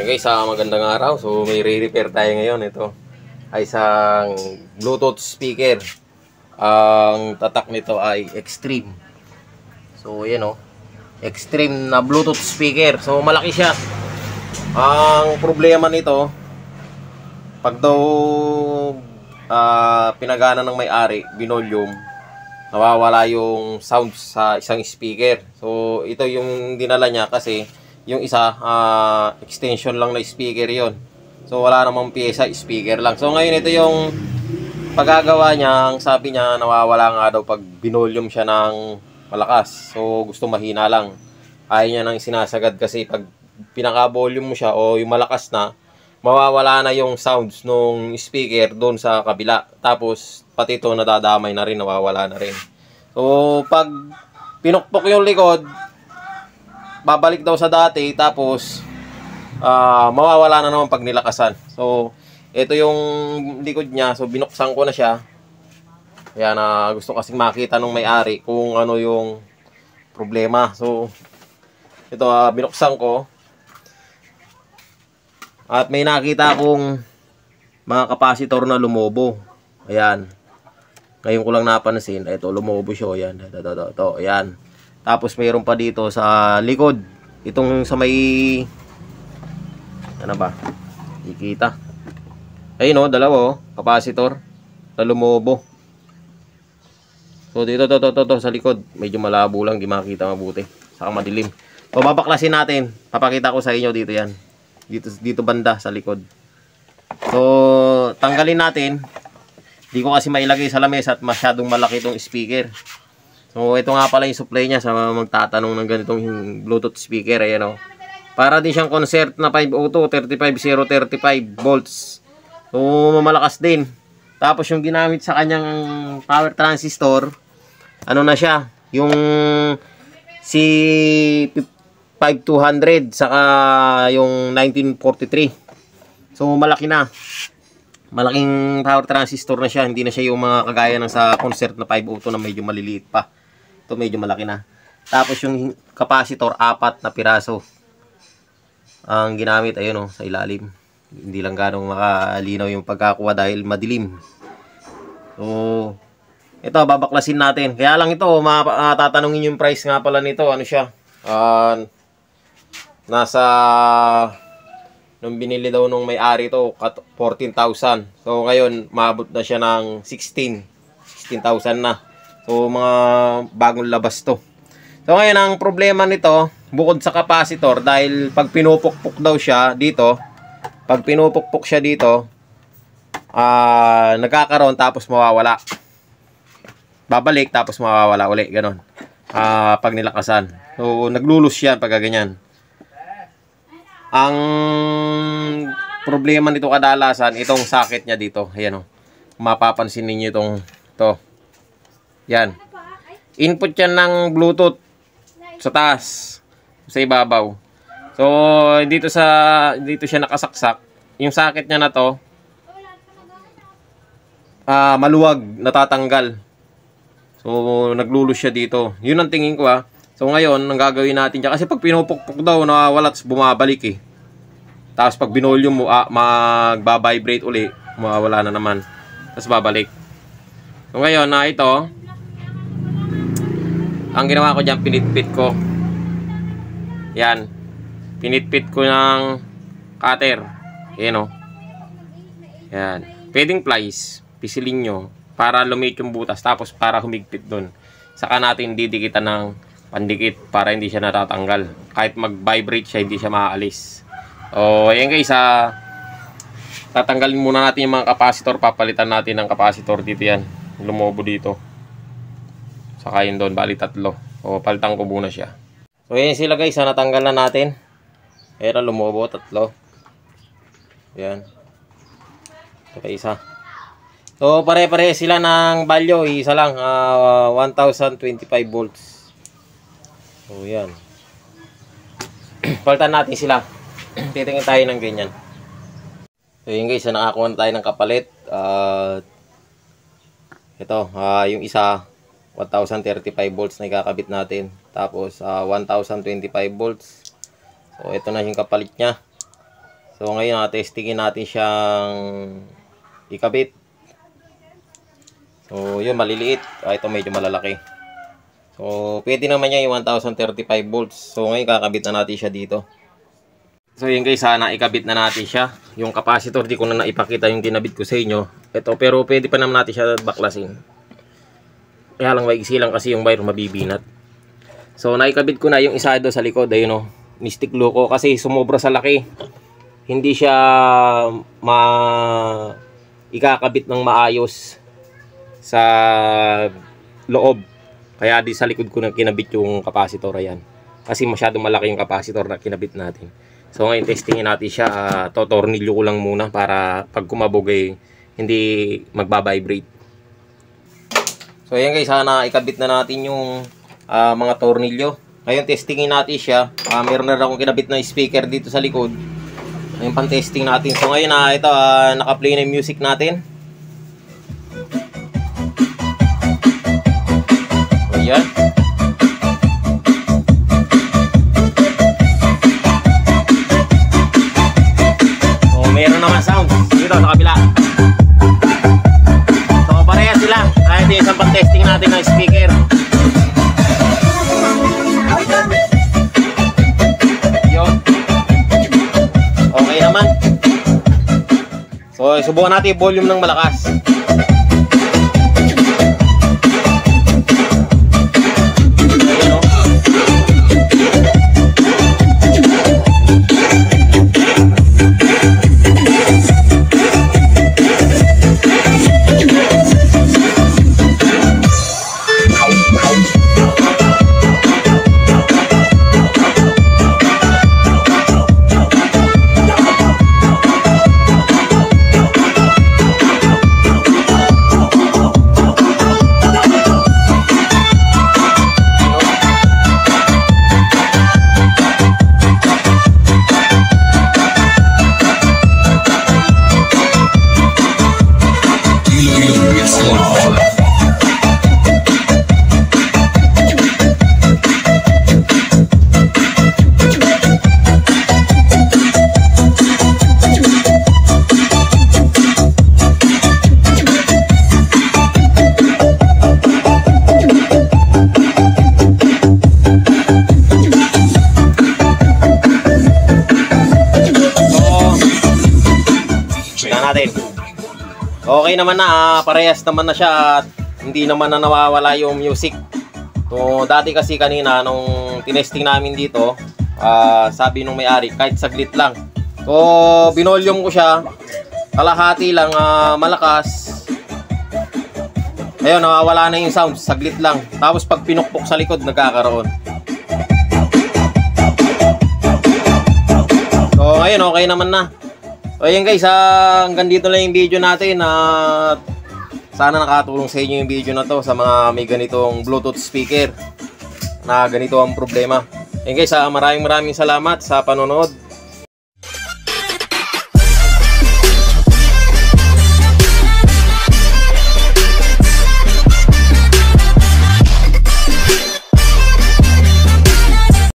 Hey guys, magandang araw. So may re-repair tayo ngayon. Ito ay isang Bluetooth speaker. Ang tatak nito ay Extreme. So yan o, Extreme na Bluetooth speaker. So malaki siya. Ang problema nito, pag daw pinagana ng may-ari, binolyum, nawawala yung sound sa isang speaker. So ito yung dinala niya kasi yung isa extension lang na speaker yon. So wala namang pyesa, speaker lang. So ngayon ito yung pagagawa niya. Ang sabi niya, nawawala nga daw pag binolyum siya ng malakas. So gusto mahina lang. Ayaw niya nang sinasagad kasi pag pinaka-volume mo siya o yung malakas na, mawawala na yung sounds nung speaker doon sa kabila. Tapos pati ito nadadamay na rin, nawawala na rin. So pag pinukpok yung likod, babalik daw sa dati, tapos mawawala na naman pag nilakasan. So ito yung likod niya. So binuksan ko na siya. Kaya gusto kasing makita nung may-ari kung ano yung problema. So ito, binuksan ko. At may nakita akong mga kapasitor na lumobo. Ayan. Ngayon ko lang napansin. Ito, lumobo siya. Ayan. Ito. Ayan. Tapos mayroon pa dito sa likod. Itong sa may... Ano ba? Ikita. Ayun o, dalawa o. Kapasitor. Na lumobo. So dito, to, sa likod. Medyo malabo lang. Di makita mabuti. Saka madilim. So babaklasin natin. Papakita ko sa inyo dito yan. Dito banda sa likod. So tanggalin natin. Di ko kasi mailagay sa lamesa at masyadong malaki itong speaker. So ito nga pala yung supply niya sa magtatanong ng ganitong Bluetooth speaker. Ayan o. Para din siyang concert na 502 35035 volts. So malakas din. Tapos yung ginamit sa kanyang power transistor, ano na siya, yung C5200 saka yung 1943. So malaki na. Malaking power transistor na siya. Hindi na siya yung mga kagaya ng sa concert na 502 na medyo maliliit pa. Ito medyo malaki na. Tapos yung capacitor, 4 na piraso ang ginamit. Ayun o, sa ilalim. Hindi lang ganong makalinaw yung pagkakuha dahil madilim. So ito, babaklasin natin. Kaya lang ito, tatanungin yung price nga pala nito. Ano siya? Nasa... Nung binili daw nung may-ari to, 14,000. So ngayon, maabot na siya ng 16,000 na. So mga bagong labas to. So ngayon, ang problema nito, bukod sa capacitor, dahil pag pinupukpok daw siya dito, nagkakaroon tapos mawawala. Babalik tapos mawawala uli, ganon. Pag nilakasan. So naglulus yan pag ganyan. Ang problema nito kadalasan, itong socket niya dito. Ayan o. Mapapansin ninyo ito. Yan. Input yan ng Bluetooth sa taas, sa ibabaw. So, dito siya nakasaksak. Yung socket niya na to, maluwag, natatanggal. So, naglulus siya dito. Yun ang tingin ko So ngayon, ang gagawin natin dyan, kasi pag pinupukpok daw, nawawala at bumabalik eh. Tapos pag binolyum mo, magbabibrate uli, mawawala na naman. Tapos babalik. So ngayon, ito, ang ginawa ko dyan, pinitpit ko. Yan. Pinitpit ko ng cutter. Yan o. Yan. Pwedeng plies, pisilin nyo, para lumit yung butas, tapos para humigpit dun. Saka natin didikitan ng pandikit para hindi siya natatanggal. Kahit mag-vibrate siya, hindi siya maaalis. So, ayan guys, tatanggalin muna natin yung mga capacitor. Papalitan natin ng capacitor dito yan. Lumobo dito. Saka yun doon, bali 3. So, palitan ko muna siya. So, ayan sila guys, natanggal na natin. Ayan, lumobo, 3. Ayan. Ito pa isa. So, pare-pare sila ng value. Isa lang, 1025 volts. So, yan. Palitan natin sila. Titingin tayo ng ganyan. So, yun guys, nakakuha na tayo ng kapalit. Ito, yung isa, 1035 volts na ikakabit natin. Tapos, 1025 volts. So, ito na yung kapalit niya. So ngayon testingin natin siyang ikabit. So yun, maliliit. Ito medyo malalaki. So pwede naman niya yung 1035 volts. So ngayon kakabit na natin siya dito. So yun guys, sana ikabit na natin siya. Yung capacitor di ko na naipakita yung kinabit ko sa inyo. Ito, pero pwede pa naman natin siya baklasin. Kaya lang maigsi lang kasi yung wire mabibinat. So naikabit ko na yung isa doon sa likod. Ayun o, mystic glue ko kasi sumobra sa laki. Hindi siya ikakabit ng maayos sa loob. Kaya di sa likod ko na kinabit yung capacitor. Ayan. Kasi masyadong malaki yung capacitor na kinabit natin. So ngayon testingin natin siya. Totornilyo ko lang muna para pag kumabog hindi magbabibrate. So ayan guys, sana ikabit na natin yung mga tornilyo. Ngayon testingin natin siya. Meron na akong kinabit na speaker dito sa likod. Ngayon pang-testing natin. So ngayon ito naka-play na yung music natin. So yan. So meron naman sound dito sa kabila. So pareha sila. Ito yung isang pang-testing natin ng speaker. Okay naman. So, subukan natin yung volume ng malakas. Ayan, oh. Okay naman na, parehas naman na siya at hindi naman na nawawala yung music. So, dati kasi kanina nung tinesting namin dito, sabi nung may-ari kahit saglit lang. So, binolyum ko siya, kalahati lang, malakas. Ayun, nawawala na yung sound, saglit lang. Tapos pag pinukpok sa likod, nagkakaroon. So, ngayon okay naman na. So ayan guys, hanggang dito lang yung video natin at sana nakatulong sa inyo yung video na to sa mga may ganitong Bluetooth speaker na ganito ang problema. Ayan guys, maraming salamat sa panonood.